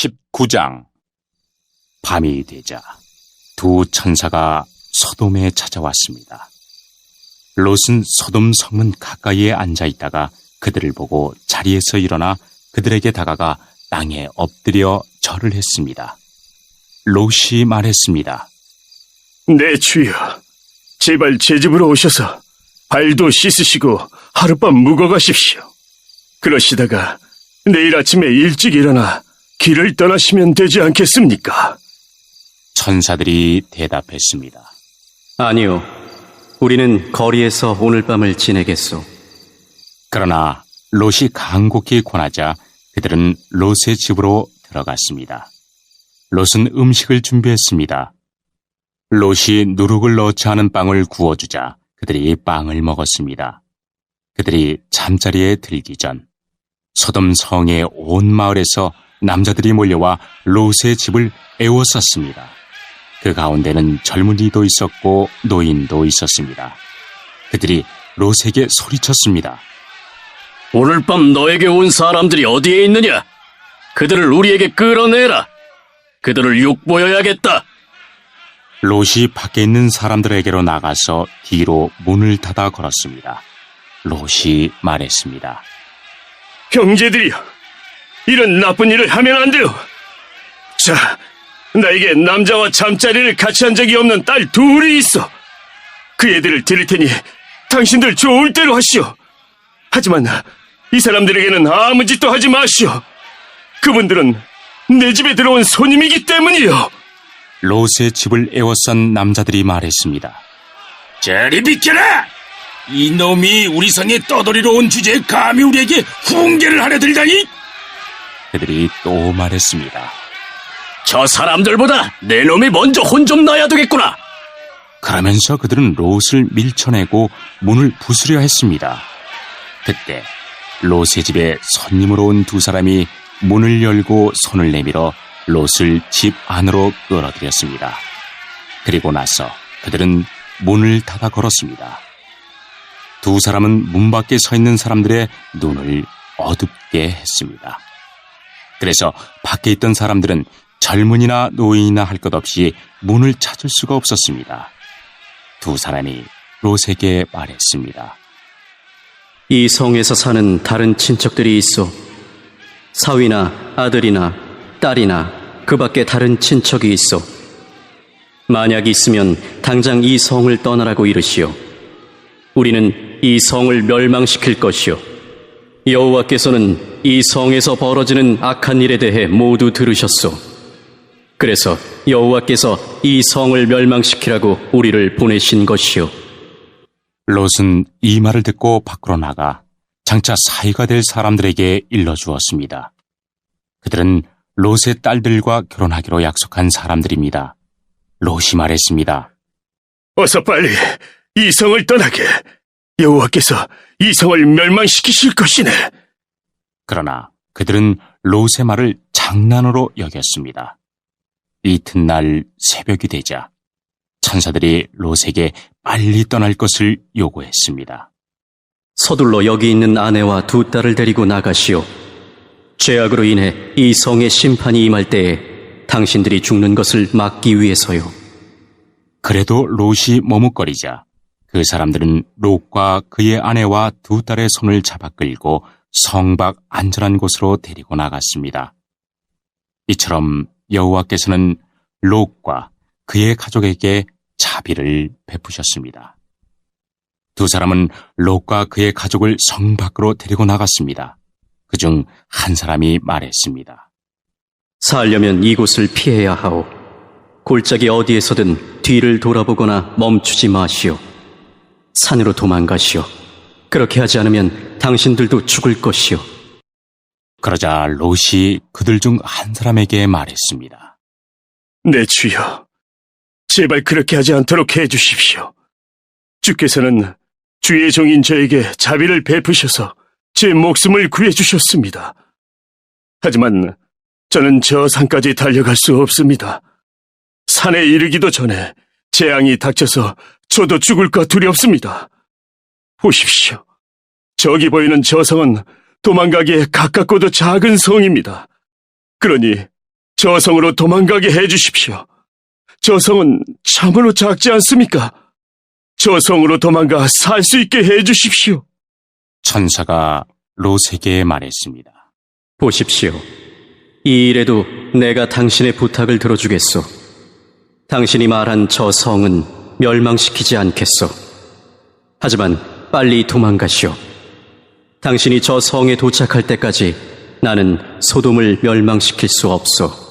19장. 밤이 되자 두 천사가 소돔에 찾아왔습니다. 롯은 소돔 성문 가까이에 앉아 있다가 그들을 보고 자리에서 일어나 그들에게 다가가 땅에 엎드려 절을 했습니다. 롯이 말했습니다. 내 주여, 제발 제 집으로 오셔서 발도 씻으시고 하룻밤 묵어 가십시오. 그러시다가 내일 아침에 일찍 일어나 길을 떠나시면 되지 않겠습니까? 천사들이 대답했습니다. 아니요, 우리는 거리에서 오늘 밤을 지내겠소. 그러나 롯이 간곡히 권하자 그들은 롯의 집으로 들어갔습니다. 롯은 음식을 준비했습니다. 롯이 누룩을 넣지 않은 빵을 구워주자 그들이 빵을 먹었습니다. 그들이 잠자리에 들기 전 소돔 성의 온 마을에서 남자들이 몰려와 롯의 집을 에워쌌습니다. 그 가운데는 젊은이도 있었고 노인도 있었습니다. 그들이 롯에게 소리쳤습니다. 오늘 밤 너에게 온 사람들이 어디에 있느냐? 그들을 우리에게 끌어내라. 그들을 육보여야겠다. 롯이 밖에 있는 사람들에게로 나가서 뒤로 문을 닫아 걸었습니다. 롯이 말했습니다. 형제들이여, 이런 나쁜 일을 하면 안 돼요. 자, 나에게 남자와 잠자리를 같이 한 적이 없는 딸 둘이 있어. 그 애들을 드릴 테니 당신들 좋을 대로 하시오. 하지만 이 사람들에게는 아무 짓도 하지 마시오. 그분들은 내 집에 들어온 손님이기 때문이요. 롯의 집을 에워싼 남자들이 말했습니다. 저리 비켜라! 이놈이 우리 성에 떠돌이로 온 주제에 감히 우리에게 훈계를 하려 들다니! 그들이 또 말했습니다. 저 사람들보다 내 놈이 먼저 혼 좀 나야 되겠구나. 그러면서 그들은 롯을 밀쳐내고 문을 부수려 했습니다. 그때 롯의 집에 손님으로 온 두 사람이 문을 열고 손을 내밀어 롯을 집 안으로 끌어들였습니다. 그리고 나서 그들은 문을 닫아 걸었습니다. 두 사람은 문 밖에 서 있는 사람들의 눈을 어둡게 했습니다. 그래서 밖에 있던 사람들은 젊은이나 노인이나 할 것 없이 문을 찾을 수가 없었습니다. 두 사람이 롯에게 말했습니다. 이 성에서 사는 다른 친척들이 있어. 사위나 아들이나 딸이나 그 밖에 다른 친척이 있어. 만약 있으면 당장 이 성을 떠나라고 이르시오. 우리는 이 성을 멸망시킬 것이오. 여호와께서는 이 성에서 벌어지는 악한 일에 대해 모두 들으셨소. 그래서 여호와께서 이 성을 멸망시키라고 우리를 보내신 것이오. 롯은 이 말을 듣고 밖으로 나가 장차 사위가 될 사람들에게 일러주었습니다. 그들은 롯의 딸들과 결혼하기로 약속한 사람들입니다. 롯이 말했습니다. 어서 빨리 이 성을 떠나게. 여호와께서 이 성을 멸망시키실 것이네. 그러나 그들은 롯의 말을 장난으로 여겼습니다. 이튿날 새벽이 되자 천사들이 롯에게 빨리 떠날 것을 요구했습니다. 서둘러 여기 있는 아내와 두 딸을 데리고 나가시오. 죄악으로 인해 이 성의 심판이 임할 때에 당신들이 죽는 것을 막기 위해서요. 그래도 롯이 머뭇거리자 그 사람들은 롯과 그의 아내와 두 딸의 손을 잡아 끌고 성 밖 안전한 곳으로 데리고 나갔습니다. 이처럼 여호와께서는 롯과 그의 가족에게 자비를 베푸셨습니다. 두 사람은 롯과 그의 가족을 성 밖으로 데리고 나갔습니다. 그중 한 사람이 말했습니다. 살려면 이곳을 피해야 하오. 골짜기 어디에서든 뒤를 돌아보거나 멈추지 마시오. 산으로 도망가시오. 그렇게 하지 않으면 당신들도 죽을 것이오. 그러자 롯이 그들 중 한 사람에게 말했습니다. 내 주여, 제발 그렇게 하지 않도록 해주십시오. 주께서는 주의 종인 저에게 자비를 베푸셔서 제 목숨을 구해주셨습니다. 하지만 저는 저 산까지 달려갈 수 없습니다. 산에 이르기도 전에 재앙이 닥쳐서 저도 죽을까 두렵습니다. 보십시오. 저기 보이는 저 성은 도망가기에 가깝고도 작은 성입니다. 그러니 저 성으로 도망가게 해주십시오. 저 성은 참으로 작지 않습니까? 저 성으로 도망가 살 수 있게 해주십시오. 천사가 롯에게 말했습니다. 보십시오. 이 일에도 내가 당신의 부탁을 들어주겠소. 당신이 말한 저 성은 멸망시키지 않겠소. 하지만 빨리 도망가시오. 당신이 저 성에 도착할 때까지 나는 소돔을 멸망시킬 수 없소.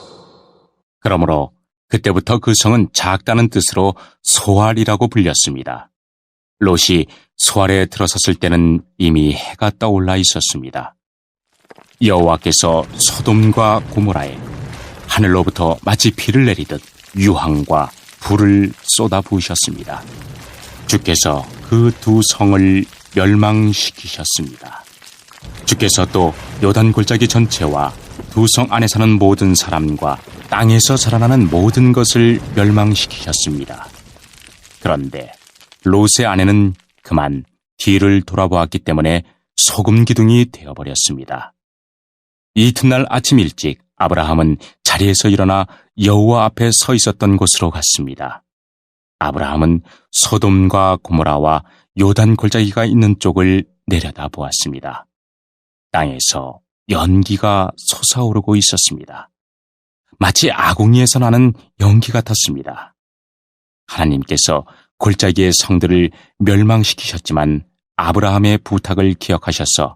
그러므로 그때부터 그 성은 작다는 뜻으로 소알이라고 불렸습니다. 롯이 소알에 들어섰을 때는 이미 해가 떠올라 있었습니다. 여호와께서 소돔과 고모라에 하늘로부터 마치 비를 내리듯 유황과 불을 쏟아 부으셨습니다. 주께서 그 두 성을 멸망시키셨습니다. 주께서 또 요단 골짜기 전체와 두 성 안에 사는 모든 사람과 땅에서 자라나는 모든 것을 멸망시키셨습니다. 그런데 롯의 아내는 그만 뒤를 돌아보았기 때문에 소금 기둥이 되어버렸습니다. 이튿날 아침 일찍 아브라함은 자리에서 일어나 여호와 앞에 서 있었던 곳으로 갔습니다. 아브라함은 소돔과 고모라와 요단 골짜기가 있는 쪽을 내려다 보았습니다. 땅에서 연기가 솟아오르고 있었습니다. 마치 아궁이에서 나는 연기 같았습니다. 하나님께서 골짜기의 성들을 멸망시키셨지만 아브라함의 부탁을 기억하셔서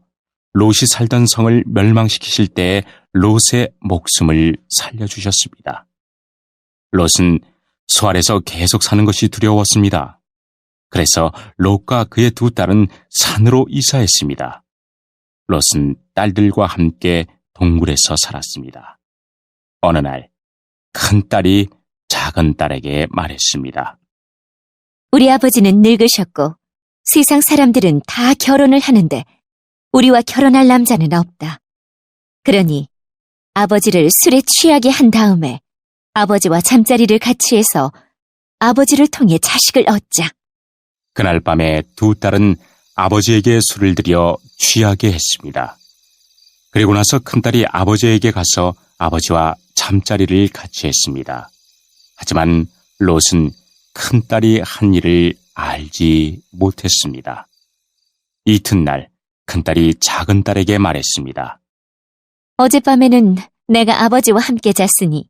롯이 살던 성을 멸망시키실 때에 롯의 목숨을 살려주셨습니다. 롯은 소알에서 계속 사는 것이 두려웠습니다. 그래서 롯과 그의 두 딸은 산으로 이사했습니다. 롯은 딸들과 함께 동굴에서 살았습니다. 어느 날 큰 딸이 작은 딸에게 말했습니다. 우리 아버지는 늙으셨고 세상 사람들은 다 결혼을 하는데 우리와 결혼할 남자는 없다. 그러니 아버지를 술에 취하게 한 다음에 아버지와 잠자리를 같이 해서 아버지를 통해 자식을 얻자. 그날 밤에 두 딸은 아버지에게 술을 들여 취하게 했습니다. 그리고 나서 큰딸이 아버지에게 가서 아버지와 잠자리를 같이 했습니다. 하지만 롯은 큰딸이 한 일을 알지 못했습니다. 이튿날 큰딸이 작은딸에게 말했습니다. 어젯밤에는 내가 아버지와 함께 잤으니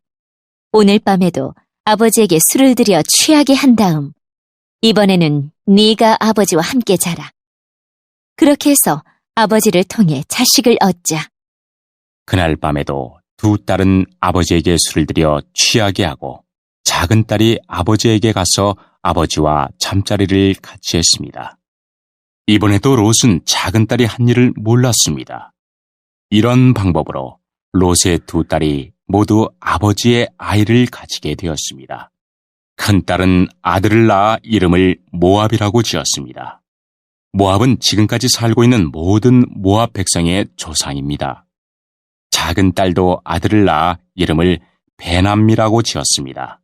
오늘 밤에도 아버지에게 술을 들여 취하게 한 다음 이번에는 네가 아버지와 함께 자라. 그렇게 해서 아버지를 통해 자식을 얻자. 그날 밤에도 두 딸은 아버지에게 술을 들여 취하게 하고 작은 딸이 아버지에게 가서 아버지와 잠자리를 같이 했습니다. 이번에도 롯은 작은 딸이 한 일을 몰랐습니다. 이런 방법으로 롯의 두 딸이 모두 아버지의 아이를 가지게 되었습니다. 큰 딸은 아들을 낳아 이름을 모압이라고 지었습니다. 모압은 지금까지 살고 있는 모든 모압 백성의 조상입니다. 작은 딸도 아들을 낳아 이름을 베남미라고 지었습니다.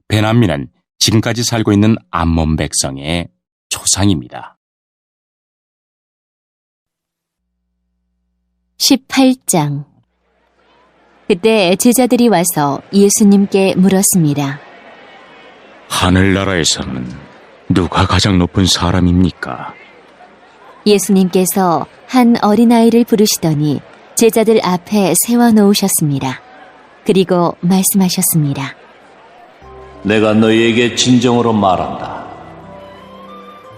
베남미는 지금까지 살고 있는 암몬 백성의 조상입니다. 18장. 그때 제자들이 와서 예수님께 물었습니다. 하늘나라에서는 누가 가장 높은 사람입니까? 예수님께서 한 어린아이를 부르시더니 제자들 앞에 세워놓으셨습니다. 그리고 말씀하셨습니다. 내가 너희에게 진정으로 말한다.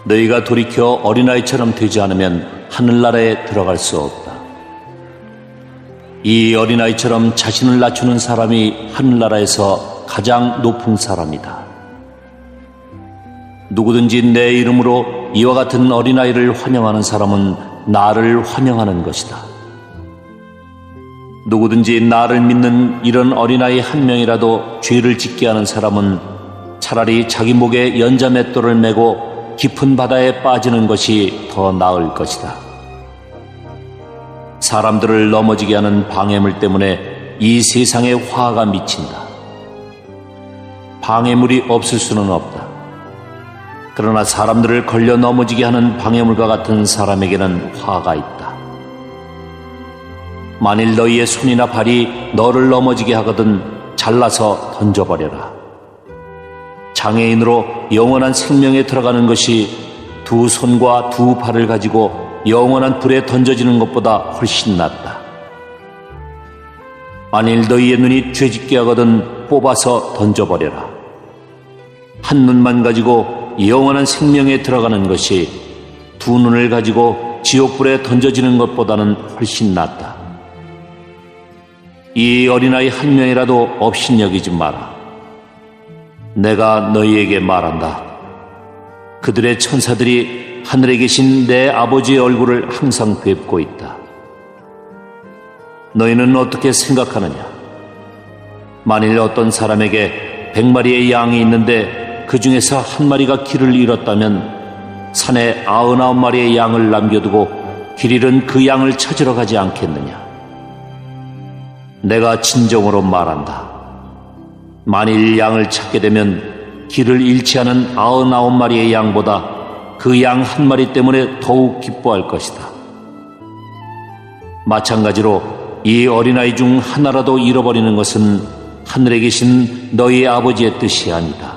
너희가 돌이켜 어린아이처럼 되지 않으면 하늘나라에 들어갈 수 없다. 이 어린아이처럼 자신을 낮추는 사람이 하늘나라에서 가장 높은 사람이다. 누구든지 내 이름으로 이와 같은 어린아이를 환영하는 사람은 나를 환영하는 것이다. 누구든지 나를 믿는 이런 어린아이 한 명이라도 죄를 짓게 하는 사람은 차라리 자기 목에 연자맷돌을 메고 깊은 바다에 빠지는 것이 더 나을 것이다. 사람들을 넘어지게 하는 방해물 때문에 이 세상에 화가 미친다. 방해물이 없을 수는 없다. 그러나 사람들을 걸려 넘어지게 하는 방해물과 같은 사람에게는 화가 있다. 만일 너희의 손이나 발이 너를 넘어지게 하거든 잘라서 던져버려라. 장애인으로 영원한 생명에 들어가는 것이 두 손과 두 발을 가지고 영원한 불에 던져지는 것보다 훨씬 낫다. 만일 너희의 눈이 죄짓게 하거든 뽑아서 던져버려라. 한 눈만 가지고 영원한 생명에 들어가는 것이 두 눈을 가지고 지옥불에 던져지는 것보다는 훨씬 낫다. 이 어린아이 한 명이라도 업신여기지 마라. 내가 너희에게 말한다. 그들의 천사들이 하늘에 계신 내 아버지의 얼굴을 항상 뵙고 있다. 너희는 어떻게 생각하느냐? 만일 어떤 사람에게 100마리의 양이 있는데 그 중에서 한 마리가 길을 잃었다면 산에 99마리의 양을 남겨두고 길 잃은 그 양을 찾으러 가지 않겠느냐? 내가 진정으로 말한다. 만일 양을 찾게 되면 길을 잃지 않은 99마리의 양보다 그 양 한 마리 때문에 더욱 기뻐할 것이다. 마찬가지로 이 어린아이 중 하나라도 잃어버리는 것은 하늘에 계신 너희 아버지의 뜻이 아니다.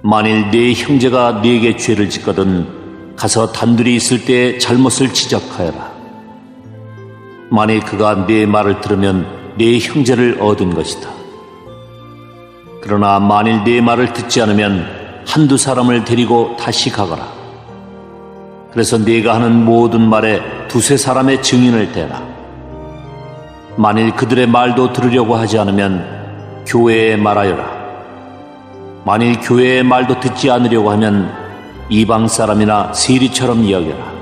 만일 네 형제가 네게 죄를 짓거든 가서 단둘이 있을 때에 잘못을 지적하여라. 만일 그가 네 말을 들으면 네 형제를 얻은 것이다. 그러나 만일 네 말을 듣지 않으면 한두 사람을 데리고 다시 가거라. 그래서 네가 하는 모든 말에 두세 사람의 증인을 대라. 만일 그들의 말도 들으려고 하지 않으면 교회에 말하여라. 만일 교회의 말도 듣지 않으려고 하면 이방 사람이나 세리처럼 여겨라.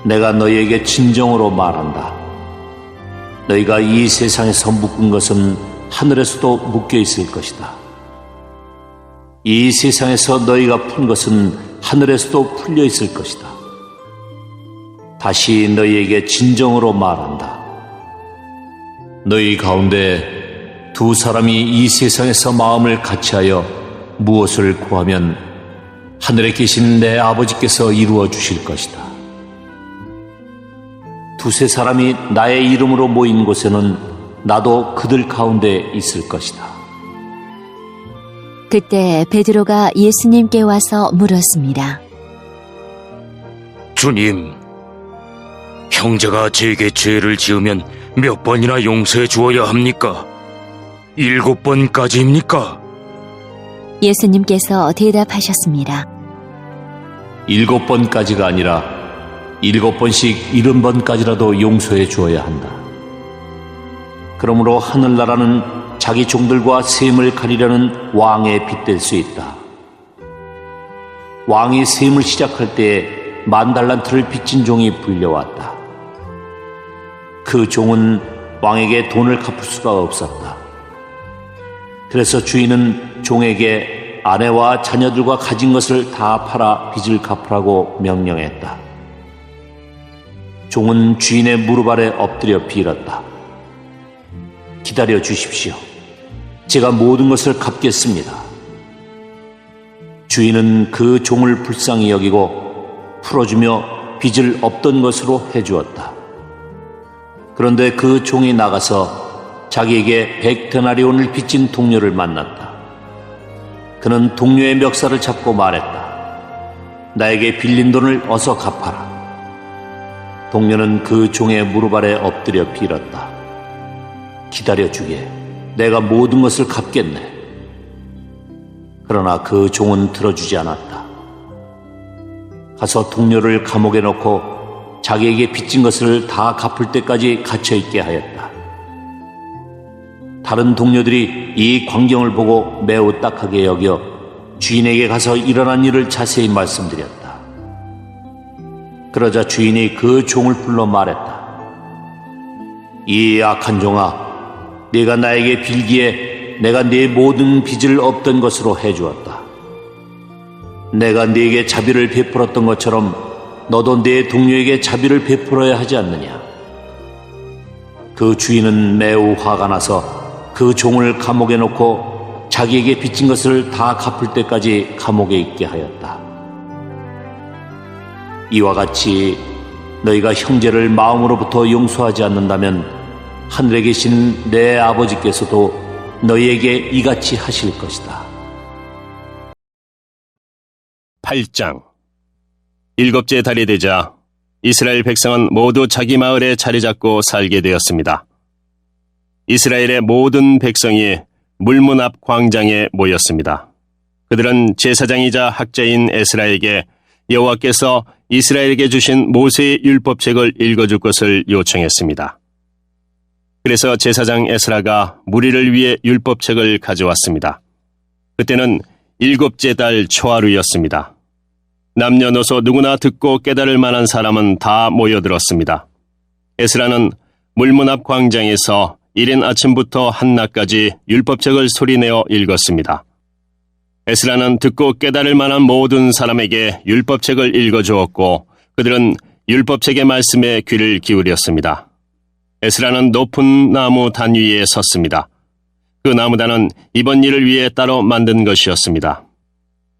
내가 너희에게 진정으로 말한다. 너희가 이 세상에서 묶은 것은 하늘에서도 묶여 있을 것이다. 이 세상에서 너희가 푼 것은 하늘에서도 풀려 있을 것이다. 다시 너희에게 진정으로 말한다. 너희 가운데 두 사람이 이 세상에서 마음을 같이하여 무엇을 구하면 하늘에 계신 내 아버지께서 이루어 주실 것이다. 두세 사람이 나의 이름으로 모인 곳에는 나도 그들 가운데 있을 것이다. 그때 베드로가 예수님께 와서 물었습니다. 주님, 형제가 제게 죄를 지으면 몇 번이나 용서해 주어야 합니까? 7번까지입니까? 예수님께서 대답하셨습니다. 7번까지가 아니라 7번씩 70번까지라도 용서해 주어야 한다. 그러므로 하늘나라는 자기 종들과 셈을 가리려는 왕에 빗댈 수 있다. 왕이 셈을 시작할 때에 10,000달란트를 빚진 종이 불려왔다. 그 종은 왕에게 돈을 갚을 수가 없었다. 그래서 주인은 종에게 아내와 자녀들과 가진 것을 다 팔아 빚을 갚으라고 명령했다. 종은 주인의 무릎 아래 엎드려 빌었다. 기다려 주십시오. 제가 모든 것을 갚겠습니다. 주인은 그 종을 불쌍히 여기고 풀어주며 빚을 없던 것으로 해주었다. 그런데 그 종이 나가서 자기에게 100데나리온을 빚진 동료를 만났다. 그는 동료의 멱살을 잡고 말했다. 나에게 빌린 돈을 어서 갚아라. 동료는 그 종의 무릎 아래 엎드려 빌었다. 기다려주게. 내가 모든 것을 갚겠네. 그러나 그 종은 들어주지 않았다. 가서 동료를 감옥에 넣고 자기에게 빚진 것을 다 갚을 때까지 갇혀있게 하였다. 다른 동료들이 이 광경을 보고 매우 딱하게 여겨 주인에게 가서 일어난 일을 자세히 말씀드렸다. 그러자 주인이 그 종을 불러 말했다. 이 악한 종아, 네가 나에게 빌기에 내가 네 모든 빚을 없던 것으로 해주었다. 내가 네게 자비를 베풀었던 것처럼 너도 네 동료에게 자비를 베풀어야 하지 않느냐. 그 주인은 매우 화가 나서 그 종을 감옥에 넣고 자기에게 빚진 것을 다 갚을 때까지 감옥에 있게 하였다. 이와 같이 너희가 형제를 마음으로부터 용서하지 않는다면 하늘에 계신 내 아버지께서도 너희에게 이같이 하실 것이다. 8장. 일곱째 달이 되자 이스라엘 백성은 모두 자기 마을에 자리 잡고 살게 되었습니다. 이스라엘의 모든 백성이 물문 앞 광장에 모였습니다. 그들은 제사장이자 학자인 에스라에게 여호와께서 이스라엘에게 주신 모세의 율법책을 읽어줄 것을 요청했습니다. 그래서 제사장 에스라가 무리를 위해 율법책을 가져왔습니다. 그때는 일곱째 달 초하루였습니다. 남녀노소 누구나 듣고 깨달을 만한 사람은 다 모여들었습니다. 에스라는 물문 앞 광장에서 이른 아침부터 한낮까지 율법책을 소리내어 읽었습니다. 에스라는 듣고 깨달을 만한 모든 사람에게 율법책을 읽어주었고 그들은 율법책의 말씀에 귀를 기울였습니다. 에스라는 높은 나무 단 위에 섰습니다. 그 나무단은 이번 일을 위해 따로 만든 것이었습니다.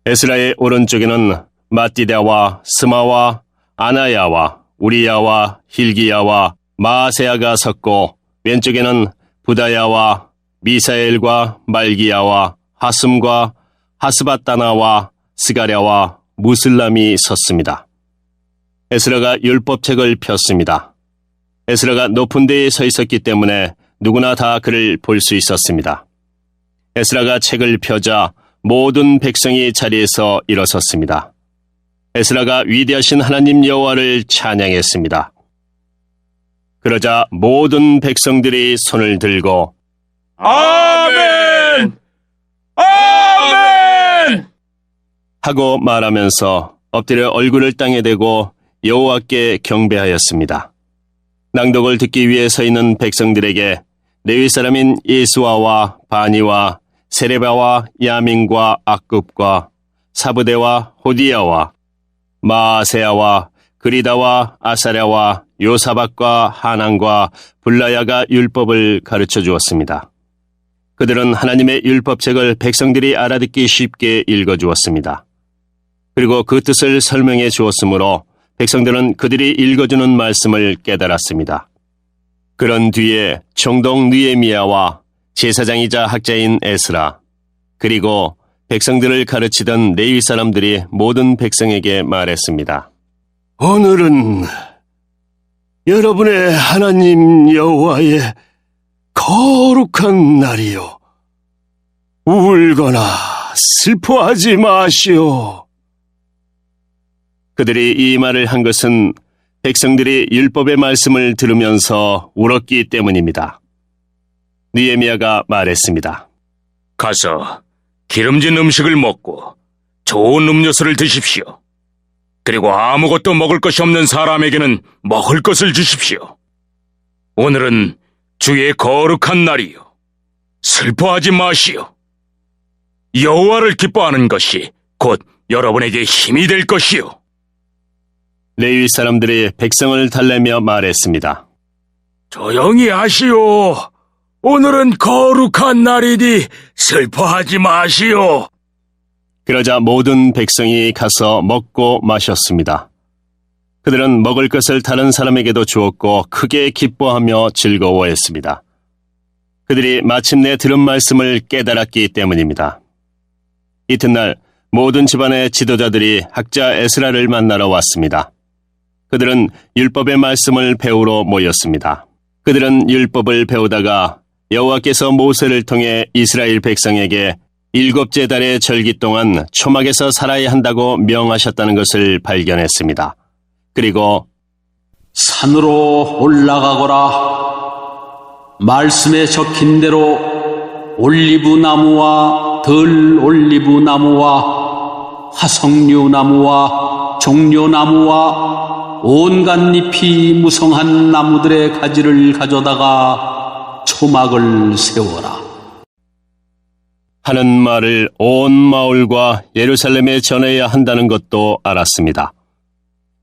에스라의 오른쪽에는 마띠다와 스마와 아나야와 우리야와 힐기야와 마아세야가 섰고 왼쪽에는 부다야와 미사엘과 말기야와 하슴과 하스바따나와 스가랴와 무슬람이 섰습니다. 에스라가 율법책을 폈습니다. 에스라가 높은 데에 서 있었기 때문에 누구나 다 그를 볼 수 있었습니다. 에스라가 책을 펴자 모든 백성이 자리에서 일어섰습니다. 에스라가 위대하신 하나님 여호와를 찬양했습니다. 그러자 모든 백성들이 손을 들고 아멘! 아멘! 하고 말하면서 엎드려 얼굴을 땅에 대고 여호와께 경배하였습니다. 낭독을 듣기 위해 서 있는 백성들에게 레위 사람인 예수아와 바니와 세레바와 야민과 악굽과 사브데와 호디야와 마아세야와 그리다와 아사랴와 요사박과 하난과 블라야가 율법을 가르쳐 주었습니다. 그들은 하나님의 율법책을 백성들이 알아듣기 쉽게 읽어 주었습니다. 그리고 그 뜻을 설명해 주었으므로 백성들은 그들이 읽어주는 말씀을 깨달았습니다. 그런 뒤에 총독 느헤미야와 제사장이자 학자인 에스라 그리고 백성들을 가르치던 레위 사람들이 모든 백성에게 말했습니다. 오늘은 여러분의 하나님 여호와의 거룩한 날이요. 울거나 슬퍼하지 마시오. 그들이 이 말을 한 것은 백성들이 율법의 말씀을 들으면서 울었기 때문입니다. 느헤미야가 말했습니다. 가서 기름진 음식을 먹고 좋은 음료수를 드십시오. 그리고 아무것도 먹을 것이 없는 사람에게는 먹을 것을 주십시오. 오늘은 주의 거룩한 날이요. 슬퍼하지 마시오. 여호와를 기뻐하는 것이 곧 여러분에게 힘이 될 것이요. 레위 사람들이 백성을 달래며 말했습니다. 조용히 하시오. 오늘은 거룩한 날이니 슬퍼하지 마시오. 그러자 모든 백성이 가서 먹고 마셨습니다. 그들은 먹을 것을 다른 사람에게도 주었고 크게 기뻐하며 즐거워했습니다. 그들이 마침내 들은 말씀을 깨달았기 때문입니다. 이튿날 모든 집안의 지도자들이 학자 에스라를 만나러 왔습니다. 그들은 율법의 말씀을 배우러 모였습니다. 그들은 율법을 배우다가 여호와께서 모세를 통해 이스라엘 백성에게 일곱째 달의 절기 동안 초막에서 살아야 한다고 명하셨다는 것을 발견했습니다. 그리고 산으로 올라가거라. 말씀에 적힌 대로 올리브 나무와 덜 올리브 나무와 화석류 나무와 종려 나무와 온갖 잎이 무성한 나무들의 가지를 가져다가 초막을 세워라. 하는 말을 온 마을과 예루살렘에 전해야 한다는 것도 알았습니다.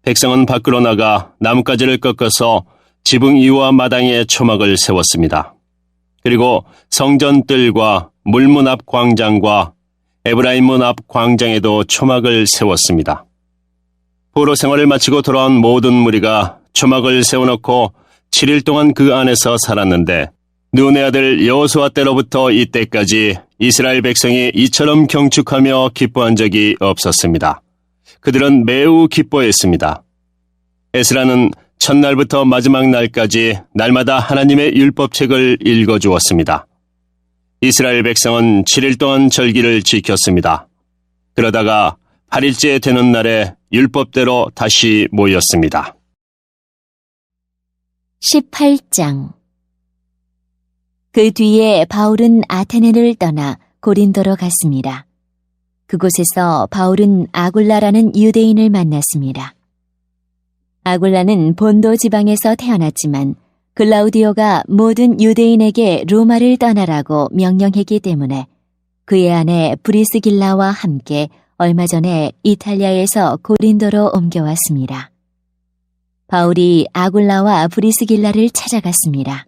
백성은 밖으로 나가 나뭇가지를 꺾어서 지붕 이와 마당에 초막을 세웠습니다. 그리고 성전 뜰과 물문 앞 광장과 에브라임 문 앞 광장에도 초막을 세웠습니다. 포로 생활을 마치고 돌아온 모든 무리가 초막을 세워놓고 7일 동안 그 안에서 살았는데 눈의 아들 여호수아 때로부터 이때까지 이스라엘 백성이 이처럼 경축하며 기뻐한 적이 없었습니다. 그들은 매우 기뻐했습니다. 에스라는 첫날부터 마지막 날까지 날마다 하나님의 율법책을 읽어주었습니다. 이스라엘 백성은 7일 동안 절기를 지켰습니다. 그러다가 8일째 되는 날에 율법대로 다시 모였습니다. 18장. 그 뒤에 바울은 아테네를 떠나 고린도로 갔습니다. 그곳에서 바울은 아굴라라는 유대인을 만났습니다. 아굴라는 본도 지방에서 태어났지만 글라우디오가 모든 유대인에게 로마를 떠나라고 명령했기 때문에 그의 아내 브리스길라와 함께 얼마 전에 이탈리아에서 고린도로 옮겨왔습니다. 바울이 아굴라와 브리스길라를 찾아갔습니다.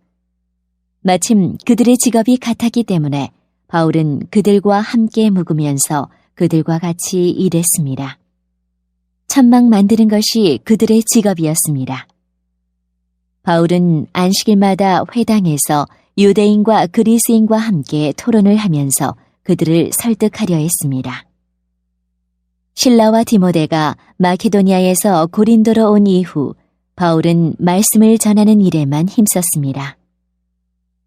마침 그들의 직업이 같았기 때문에 바울은 그들과 함께 묵으면서 그들과 같이 일했습니다. 천막 만드는 것이 그들의 직업이었습니다. 바울은 안식일마다 회당에서 유대인과 그리스인과 함께 토론을 하면서 그들을 설득하려 했습니다. 실라와 디모데가 마케도니아에서 고린도로 온 이후 바울은 말씀을 전하는 일에만 힘썼습니다.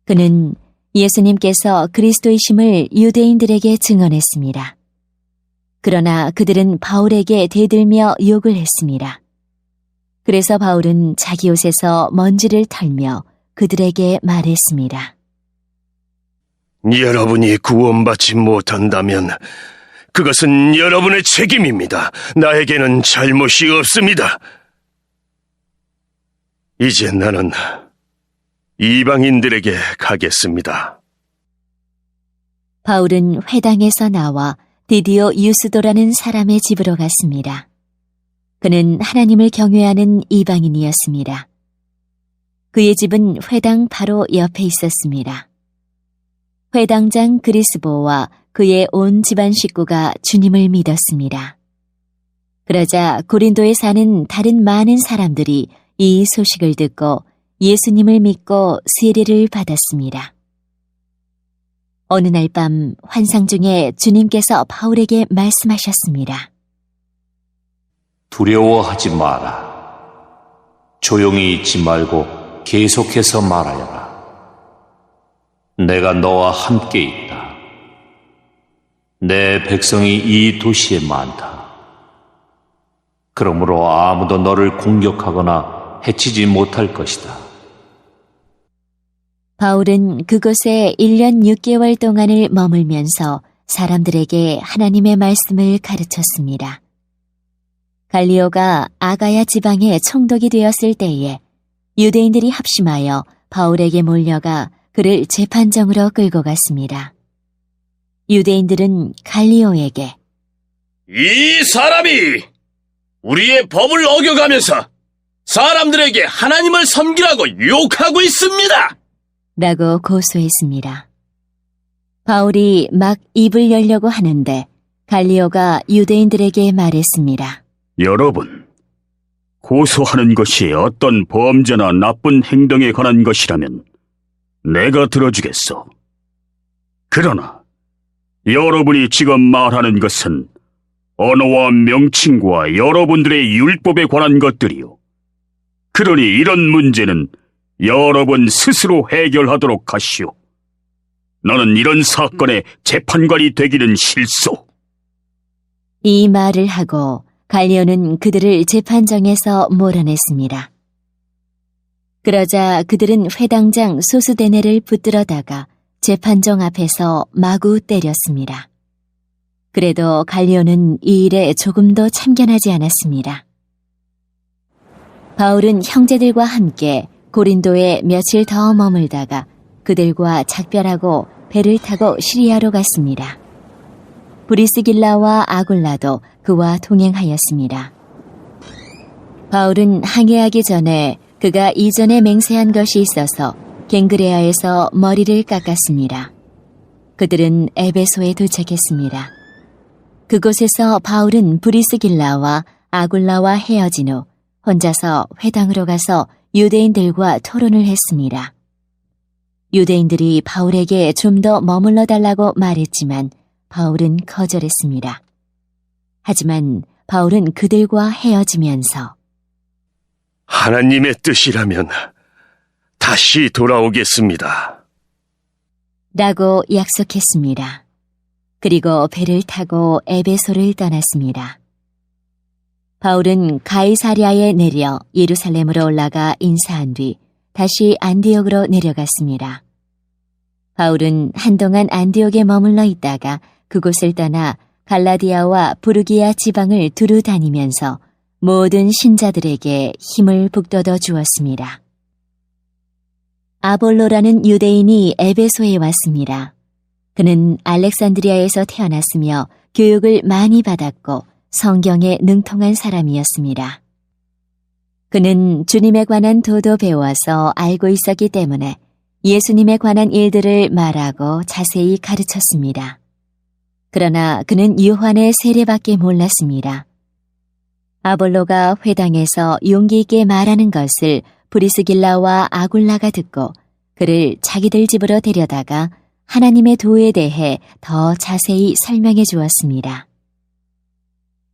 그는 예수님께서 그리스도이심을 유대인들에게 증언했습니다. 그러나 그들은 바울에게 대들며 욕을 했습니다. 그래서 바울은 자기 옷에서 먼지를 털며 그들에게 말했습니다. 여러분이 구원받지 못한다면 그것은 여러분의 책임입니다. 나에게는 잘못이 없습니다. 이제 나는 이방인들에게 가겠습니다. 바울은 회당에서 나와 디디오 유스도라는 사람의 집으로 갔습니다. 그는 하나님을 경외하는 이방인이었습니다. 그의 집은 회당 바로 옆에 있었습니다. 회당장 그리스보와 그의 온 집안 식구가 주님을 믿었습니다. 그러자 고린도에 사는 다른 많은 사람들이 이 소식을 듣고 예수님을 믿고 세례를 받았습니다. 어느 날 밤 환상 중에 주님께서 바울에게 말씀하셨습니다. 두려워하지 마라. 조용히 있지 말고 계속해서 말하여라. 내가 너와 함께 있다. 내 백성이 이 도시에 많다. 그러므로 아무도 너를 공격하거나 해치지 못할 것이다. 바울은 그곳에 1년 6개월 동안을 머물면서 사람들에게 하나님의 말씀을 가르쳤습니다. 갈리오가 아가야 지방에 총독이 되었을 때에 유대인들이 합심하여 바울에게 몰려가 그를 재판정으로 끌고 갔습니다. 유대인들은 갈리오에게 이 사람이 우리의 법을 어겨가면서 사람들에게 하나님을 섬기라고 욕하고 있습니다. 라고 고소했습니다. 바울이 막 입을 열려고 하는데 갈리오가 유대인들에게 말했습니다. 여러분, 고소하는 것이 어떤 범죄나 나쁜 행동에 관한 것이라면 내가 들어주겠소. 그러나 여러분이 지금 말하는 것은 언어와 명칭과 여러분들의 율법에 관한 것들이요. 그러니 이런 문제는 여러분 스스로 해결하도록 하시오. 너는 이런 사건의 재판관이 되기는 싫소. 이 말을 하고 갈리오는 그들을 재판정에서 몰아냈습니다. 그러자 그들은 회당장 소스데네를 붙들어다가 재판정 앞에서 마구 때렸습니다. 그래도 갈리오는 이 일에 조금도 참견하지 않았습니다. 바울은 형제들과 함께 고린도에 며칠 더 머물다가 그들과 작별하고 배를 타고 시리아로 갔습니다. 브리스길라와 아굴라도 그와 동행하였습니다. 바울은 항해하기 전에 그가 이전에 맹세한 것이 있어서 갱그레아에서 머리를 깎았습니다. 그들은 에베소에 도착했습니다. 그곳에서 바울은 브리스길라와 아굴라와 헤어진 후 혼자서 회당으로 가서 유대인들과 토론을 했습니다. 유대인들이 바울에게 좀 더 머물러 달라고 말했지만 바울은 거절했습니다. 하지만 바울은 그들과 헤어지면서 하나님의 뜻이라면 다시 돌아오겠습니다. 라고 약속했습니다. 그리고 배를 타고 에베소를 떠났습니다. 바울은 가이사랴에 내려 예루살렘으로 올라가 인사한 뒤 다시 안디옥으로 내려갔습니다. 바울은 한동안 안디옥에 머물러 있다가 그곳을 떠나 갈라디아와 부르기아 지방을 두루 다니면서 모든 신자들에게 힘을 북돋워 주었습니다. 아볼로라는 유대인이 에베소에 왔습니다. 그는 알렉산드리아에서 태어났으며 교육을 많이 받았고 성경에 능통한 사람이었습니다. 그는 주님에 관한 도도 배워서 알고 있었기 때문에 예수님에 관한 일들을 말하고 자세히 가르쳤습니다. 그러나 그는 요한의 세례밖에 몰랐습니다. 아볼로가 회당에서 용기 있게 말하는 것을 브리스길라와 아굴라가 듣고 그를 자기들 집으로 데려다가 하나님의 도에 대해 더 자세히 설명해 주었습니다.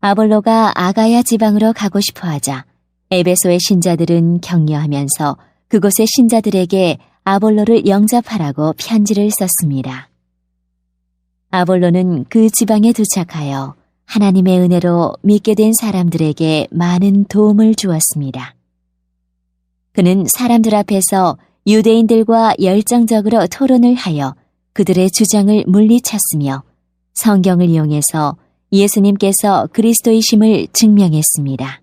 아볼로가 아가야 지방으로 가고 싶어 하자 에베소의 신자들은 격려하면서 그곳의 신자들에게 아볼로를 영접하라고 편지를 썼습니다. 아볼로는 그 지방에 도착하여 하나님의 은혜로 믿게 된 사람들에게 많은 도움을 주었습니다. 그는 사람들 앞에서 유대인들과 열정적으로 토론을 하여 그들의 주장을 물리쳤으며 성경을 이용해서 예수님께서 그리스도이심을 증명했습니다.